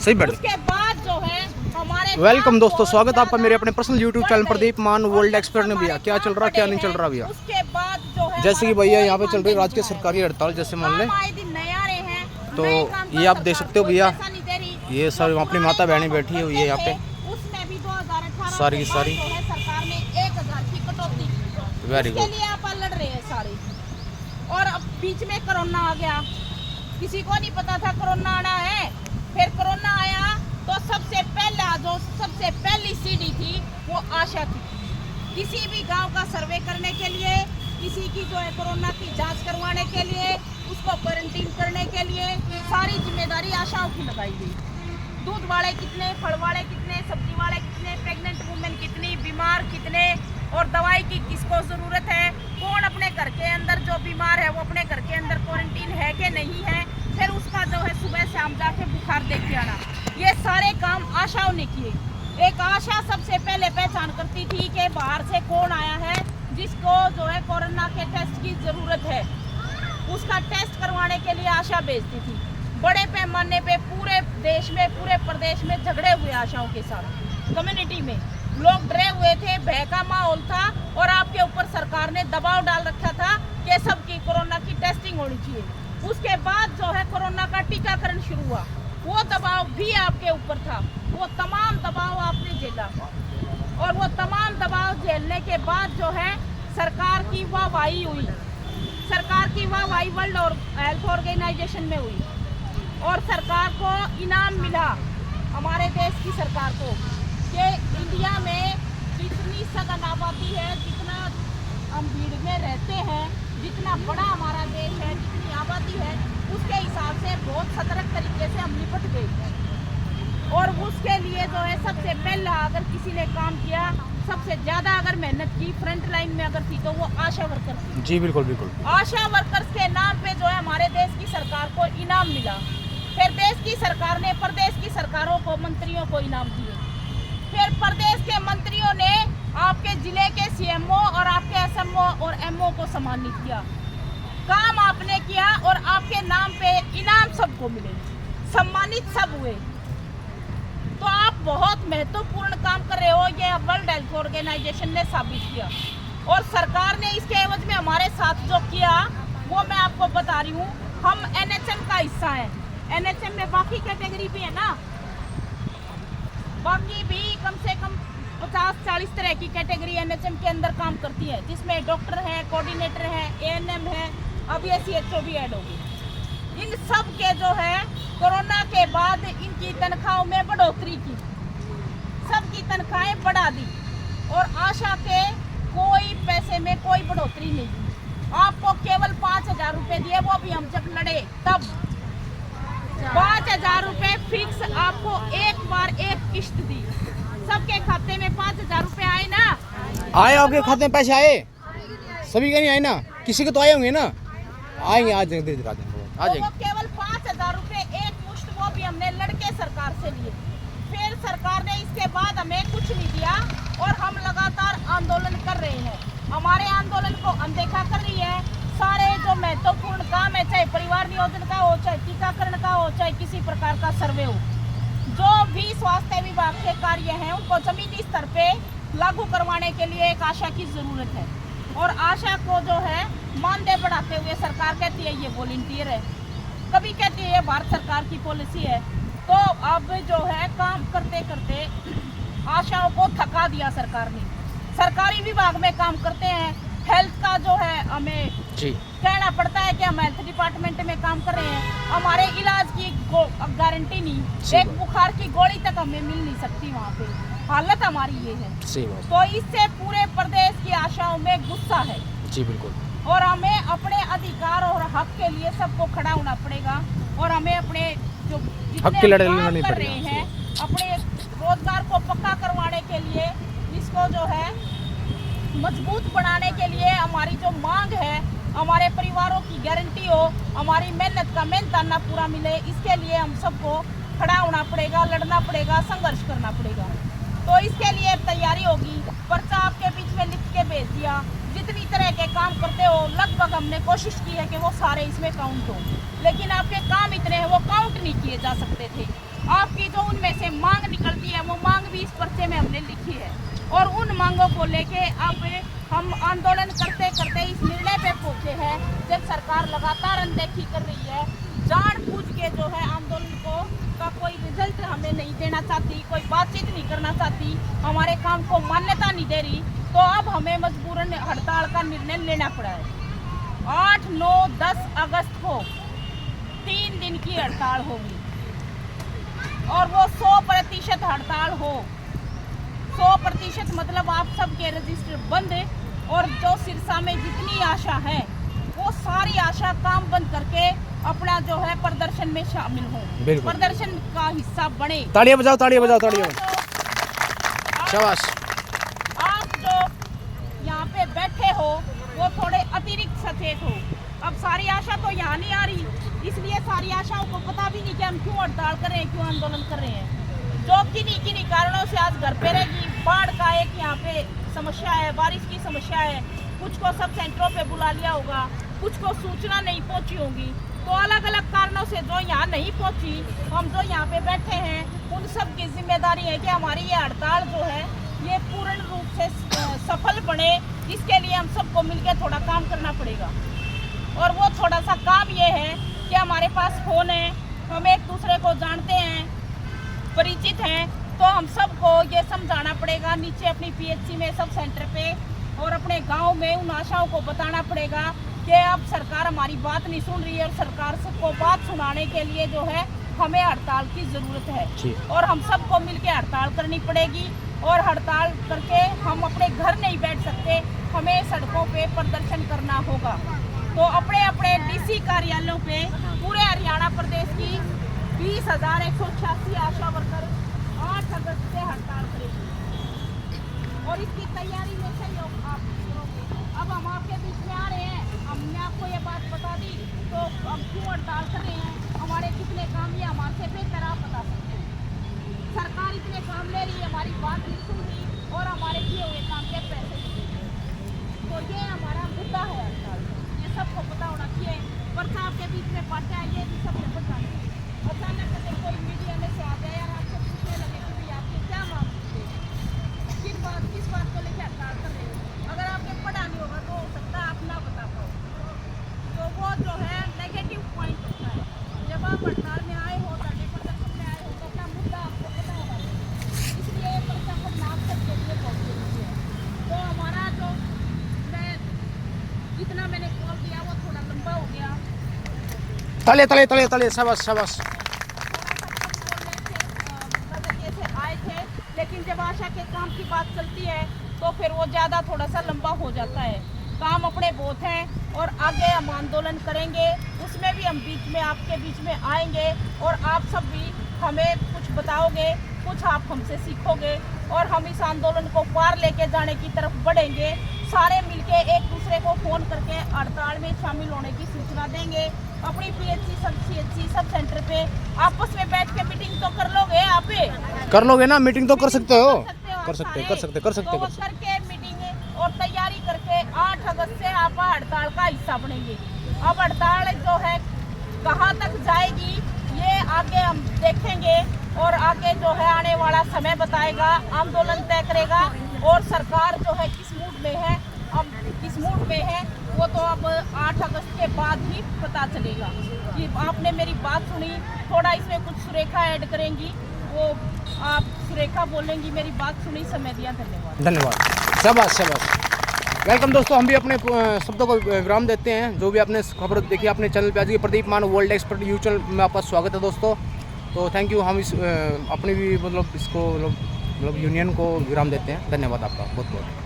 सही बैठ। उसके बाद जो है हमारे वेलकम दोस्तों, स्वागत आपका मेरे अपने पर्सनल यूट्यूब चैनल प्रदीप मान वर्ल्ड एक्सपर्ट में। भैया क्या चल रहा क्या नहीं चल रहा भैया? उसके बाद जो है जैसे कि भैया यहाँ पे चल रही राजकीय सरकारी हड़ताल, जैसे मान लें तो ये आप देख सकते हो भैया, ये सब अपनी माता बहनें बैठी है ये यहाँ पे, उसमें भी 2018 सारी की सारी सरकार ने 1000 की कटौती की। Very good. लिए आप लड़ रहे हैं सारे। और अब बीच में कोरोना आ गया, किसी को नहीं पता था कोरोना आना है। फिर कोरोना आया तो सबसे पहली सीढ़ी थी वो आशा थी। किसी भी गांव का सर्वे करने के लिए, किसी की जो है कोरोना की जांच करवाने के लिए, उसको क्वारंटीन करने के लिए सारी जिम्मेदारी आशाओं की लगाई गई। दूध वाले कितने, फल वाले कितने, सब्जी वाले कितने, प्रेग्नेंट वुमेन कितनी, बीमार कितने, और दवाई की किसको ज़रूरत है, कौन अपने घर के अंदर जो बीमार है वो अपने घर के अंदर क्वारंटीन है कि नहीं है, फिर उसका जो है सुबह शाम जाके बुखार देख के आना, ये सारे काम आशाओं ने किए। एक आशा सबसे पहले पहचान करती थी कि बाहर से कौन आया है जिसको जो है कोरोना के टेस्ट की ज़रूरत है, उसका टेस्ट करवाने के लिए आशा भेजती थी। बड़े पैमाने पे पूरे देश में, पूरे प्रदेश में झगड़े हुए आशाओं के साथ। कम्युनिटी में लोग डरे हुए थे, भय का माहौल था, और आपके ऊपर सरकार ने दबाव डाल रखा था कि सबकी कोरोना की टेस्टिंग होनी चाहिए। उसके बाद जो है कोरोना का टीकाकरण शुरू हुआ, वो दबाव भी आपके ऊपर था। वो तमाम दबाव आपने झेला, और वो तमाम दबाव झेलने के बाद जो है सरकार की वाहवाही हुई। सरकार की वाहवाही वर्ल्ड हेल्थ ऑर्गेनाइजेशन में हुई, और सरकार को इनाम मिला, हमारे देश की सरकार को, कि इंडिया में जितनी सघन आबादी है, जितना हम भीड़ में रहते हैं, जितना बड़ा हमारा देश है, जितनी आबादी है, उसके हिसाब से बहुत सतर्क तरीके से हम निपट गए हैं। और उसके लिए जो है सबसे पहला अगर किसी ने काम किया, सबसे ज़्यादा अगर मेहनत की, फ्रंट लाइन में अगर थी, तो वो आशा वर्कर थी। जी बिल्कुल बिल्कुल। आशा वर्कर्स के नाम पे जो है हमारे देश की सरकार को इनाम मिला। फिर देश की सरकार ने प्रदेश की सरकारों को, मंत्रियों को इनाम दिए। फिर प्रदेश के मंत्रियों ने आपके जिले के सीएमओ और आपके एसएमओ और एमओ को सम्मानित किया। काम आपने किया और आपके नाम पे इनाम सबको मिले, सम्मानित सब हुए। तो आप बहुत महत्वपूर्ण काम कर रहे हो, ये वर्ल्ड हेल्थ ऑर्गेनाइजेशन ने साबित किया। और सरकार ने इसके एवज में हमारे साथ जो किया वो मैं आपको बता रही हूँ। हम एनएचएम का हिस्सा है। एनएचएम में बाकी कैटेगरी भी है ना, बाकी भी कम से कम 50-40 तरह की कैटेगरी एनएचएम के अंदर काम करती है, जिसमें डॉक्टर है, कोऑर्डिनेटर है, एएनएम है, अब ये सीएचओ भी ऐड होगी। इन सब के जो है कोरोना के बाद इनकी तनख्वाहों में बढ़ोतरी की, सबकी तनख्वाहें बढ़ा दी, और आशा के कोई पैसे में कोई बढ़ोतरी नहीं दी। आपको केवल 5000 रुपये दिए, वो भी हम जब लड़े तब 5000 रुपये फिक्स आपको एक बार एक किश्त दी। सबके खाते में 5000 रुपये आए ना? आए, आपके खाते में पैसे आए? सभी के नहीं आए ना, किसी के तो आए होंगे ना, आएंगे आज आ जाएंगे। केवल 5000 रुपये एक मुश्त, वो भी हमने लड़के सरकार से लिए। फिर सरकार ने इसके बाद हमें कुछ नहीं दिया, और हम लगातार आंदोलन कर रहे हैं। हमारे आंदोलन को अनदेखा कर रही है। सारे जो महत्वपूर्ण काम है, चाहे परिवार नियोजन का हो, चाहे टीकाकरण का हो, चाहे किसी प्रकार का सर्वे हो, जो भी स्वास्थ्य विभाग के कार्य हैं, उनको जमीनी स्तर पे लागू करवाने के लिए एक आशा की जरूरत है। और आशा को जो है मानदेय बढ़ाते हुए सरकार कहती है ये वॉलंटियर है, कभी कहती है ये भारत सरकार की पॉलिसी है। तो अब जो है काम करते करते आशाओं को थका दिया सरकार ने। सरकारी विभाग में काम करते हैं, हेल्थ का जो है हमें कहना पड़ता है कि हम हेल्थ डिपार्टमेंट में काम कर रहे हैं, हमारे इलाज की गारंटी नहीं, एक बुखार की गोली तक हमें मिल नहीं सकती वहाँ पे, हालत हमारी ये है। तो इससे पूरे प्रदेश की आशाओं में गुस्सा है। जी बिल्कुल। और हमें अपने अधिकार और हक के लिए सबको खड़ा होना पड़ेगा, और हमें अपने जो हक की लड़ाई लड़ने कर रहे हैं, अपने रोजगार को पक्का करवाने के लिए, इसको जो है मजबूत बनाने के लिए हमारी जो मांग है, हमारे परिवारों की गारंटी हो, हमारी मेहनत का मेहनताना पूरा मिले, इसके लिए हम सबको खड़ा होना पड़ेगा, लड़ना पड़ेगा, संघर्ष करना पड़ेगा। तो इसके लिए तैयारी होगी। पर्चा आपके बीच में लिख के भेज दिया। जितनी तरह के काम करते हो लगभग हमने कोशिश की है कि वो सारे इसमें काउंट हो, लेकिन आपके काम इतने हैं वो काउंट नहीं किए जा सकते थे। आपकी जो आंदोलन करते करते इस निर्णय पे पहुंचे हैं, जब सरकार लगातार अनदेखी कर रही है, जानबूझ के जो है आंदोलन को का कोई रिजल्ट हमें नहीं देना चाहती, कोई बातचीत नहीं करना चाहती, हमारे काम को मान्यता नहीं दे रही, तो अब हमें मजबूरन हड़ताल का निर्णय लेना पड़ा है। 8, 9, 10 अगस्त को 3 दिन की हड़ताल होगी और वो 100% हड़ताल हो। 100% मतलब आप सबके रजिस्टर बंद, और जो सिरसा में जितनी आशा है वो सारी आशा काम बंद करके अपना जो है प्रदर्शन में शामिल हो, प्रदर्शन का हिस्सा बने। तालियां बजाओ, तालियां बजाओ, तालियां शाबाश। आप जो यहाँ पे बैठे हो वो थोड़े अतिरिक्त सचेत हो। अब सारी आशा तो यहाँ नहीं आ रही, इसलिए सारी आशाओं को पता भी नहीं कि हम क्यों हड़ताल कर रहे हैं, क्यों आंदोलन कर रहे हैं। जो किन्हीं कारणों से आज घर पे रहेगी, बाढ़ का एक यहाँ पे समस्या है, बारिश की समस्या है, कुछ को सब सेंटरों पे बुला लिया होगा, कुछ को सूचना नहीं पहुंची होगी, तो अलग अलग कारणों से जो यहाँ नहीं पहुंची, हम जो यहाँ पे बैठे हैं उन सब की जिम्मेदारी है कि हमारी ये हड़ताल जो है ये पूर्ण रूप से सफल बने। इसके लिए हम सबको मिलकर थोड़ा काम करना पड़ेगा, और वो थोड़ा सा काम ये है कि हमारे पास फोन है, हम एक दूसरे को जानते हैं, परिचित हैं, तो हम सबको ये समझाना पड़ेगा नीचे अपनी पीएचसी में, सब सेंटर पे और अपने गांव में उन आशाओं को बताना पड़ेगा कि अब सरकार हमारी बात नहीं सुन रही है, और सरकार सबको बात सुनाने के लिए जो है हमें हड़ताल की ज़रूरत है, और हम सबको मिलकर हड़ताल करनी पड़ेगी। और हड़ताल करके हम अपने घर नहीं बैठ सकते, हमें सड़कों पे प्रदर्शन करना होगा। तो अपने अपने डीसी कार्यालयों पे पूरे हरियाणा प्रदेश की 20,186 आशा वर्कर 8 अगस्त से हड़ताल करेगी, और इसकी तैयारी में सहयोग आप करोगे। अब हम आपके बीच में आ रहे हैं, हमने आपको ये बात बता दी, तो हम क्यों हड़ताल कर रहे हैं, हमारे कितने काम ये हमारे से बेहतर आप बता सकते हैं। सरकार इतने काम ले रही है, हमारी बात नहीं सुन रही, और हमारे किए हुए काम के पैसे नहीं दे रही। तो ये हमारा मुद्दा है हड़ताल, ये सबको पता होना चाहिए। वर्षा आपके बीच में बातें आई है, सबको पता है। अचानक से कोई मीडिया में से आ गया यार, आपको पूछने लगे कि भाई आपकी क्या मांग है, किस बात को लेकर हड़ताल कर रहे हो। अगर आपने पढ़ा नहीं होगा तो हो सकता है आप ना बता पाओ, तो वो जो है नेगेटिव पॉइंट होता है। जब आप हड़ताल में आए हो, धरने प्रदर्शन में आए हो, तो क्या मुद्दा आपको पता होगा, इसलिए प्रदर्शन नाम सबके लिए बहुत जरूरी है। तो हमारा जो जितना मैंने कॉल दिया वो थोड़ा लंबा हो गया। तालियां, तालियां, तालियां, तालियां, शाबाश, शाबाश। आए थे, लेकिन जब आशा के काम की बात चलती है तो फिर वो ज़्यादा थोड़ा सा लंबा हो जाता है। काम अपने बहुत हैं और आगे हम आंदोलन करेंगे, उसमें भी हम बीच में आपके बीच में आएंगे, और आप सब भी हमें कुछ बताओगे, कुछ आप हमसे सीखोगे, और हम इस आंदोलन को पार लेके जाने की तरफ बढ़ेंगे। सारे मिलके एक दूसरे को फ़ोन करके हड़ताल में शामिल होने की सूचना देंगे। अपनी पीएचसी, सब सीएचसी, सब सेंटर पे आपस में बैठ के मीटिंग तो कर लोगे, आप कर लोगे ना, मीटिंग तो कर सकते हो, कर सकते करके मीटिंग और तैयारी करके 8 अगस्त से आप हड़ताल का हिस्सा बनेंगे। अब हड़ताल जो है कहाँ तक जाएगी ये आगे हम देखेंगे, और आगे जो है आने वाला समय बताएगा, आंदोलन तय करेगा, और सरकार जो है किस मूड में है, अब किस मूड में है वो तो अब 8 अगस्त के बाद ही पता चलेगा। कि आपने मेरी बात सुनी, थोड़ा इसमें कुछ सुरेखा ऐड करेंगी, वो आप सुरेखा बोलेंगी, मेरी बात सुनी, समय दिया, धन्यवाद। धन्यवाद, शाबाश, शाबाश। वेलकम दोस्तों, हम भी अपने शब्दों को विराम देते हैं। जो भी आपने खबर देखी अपने चैनल पे, आज की प्रदीप मान वर्ल्ड एक्सपर्ट यूट्यूब चैनल में आपका स्वागत है दोस्तों। तो थैंक यू। हम इस अपनी भी मतलब इसको मतलब यूनियन को विराम देते हैं। धन्यवाद आपका बहुत बहुत।